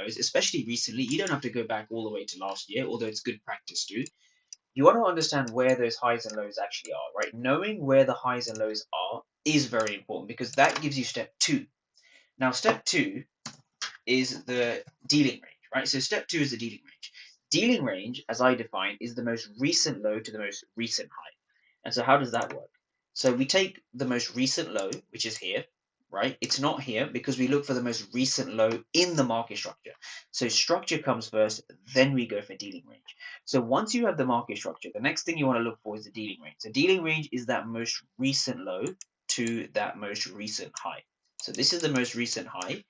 lows, especially recently. You don't have to go back all the way to last year, although it's good practice to. You want to understand where those highs and lows actually are, right? Knowing where the highs and lows are is very important because that gives you step two. Now, step two is the dealing range, right? So step two is the dealing range. Dealing range, as I define, is the most recent low to the most recent high. And so how does that work? So we take the most recent low, which is here, right? It's not here because we look for the most recent low in the market structure. So structure comes first, then we go for dealing range. So once you have the market structure, the next thing you want to look for is the dealing range. So dealing range is that most recent low to that most recent high. So this is the most recent high.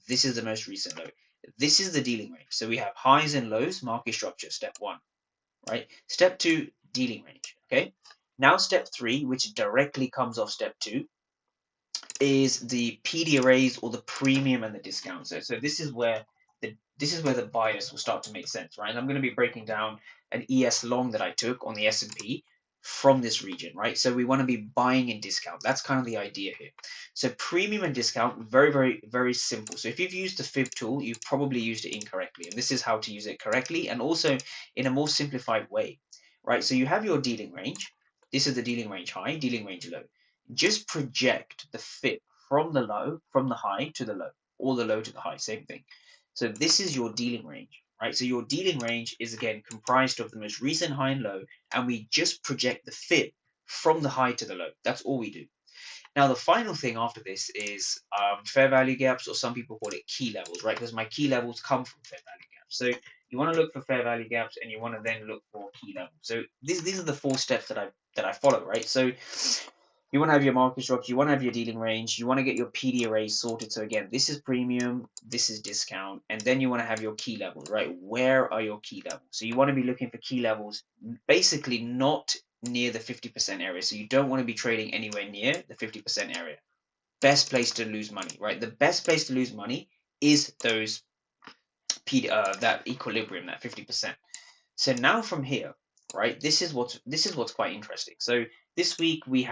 This is the most recent low. This is the dealing range. So we have highs and lows, market structure, step one, right? Step two, dealing range, okay? Now step three, which directly comes off step two, is the PD arrays or the premium and the discount. So this is where the bias will start to make sense, right? And I'm going to be breaking down an ES long that I took on the S&P from this region, right? So we want to be buying in discount. That's kind of the idea here. So premium and discount, very, very, very simple. So if you've used the fib tool, you've probably used it incorrectly. And this is how to use it correctly and also in a more simplified way, right? So you have your dealing range. This is the dealing range high, dealing range low. Just project the fib from the low, from the high to the low, or the low to the high, same thing. So this is your dealing range, right? So your dealing range is again comprised of the most recent high and low, and we just project the fib from the high to the low. That's all we do. Now, the final thing after this is fair value gaps, or some people call it key levels, right? Because my key levels come from fair value gaps. So you want to look for fair value gaps, and you want to then look for key levels. So these are the four steps that I follow, right? So you want to have your market structure, you want to have your dealing range, you want to get your PD arrays sorted. So again, this is premium, this is discount, and then you want to have your key levels, right? Where are your key levels? So you want to be looking for key levels, basically not near the 50% area. So you don't want to be trading anywhere near the 50% area. Best place to lose money, right? The best place to lose money is those that equilibrium, that 50%. So now from here, right? This is what's quite interesting. So this week we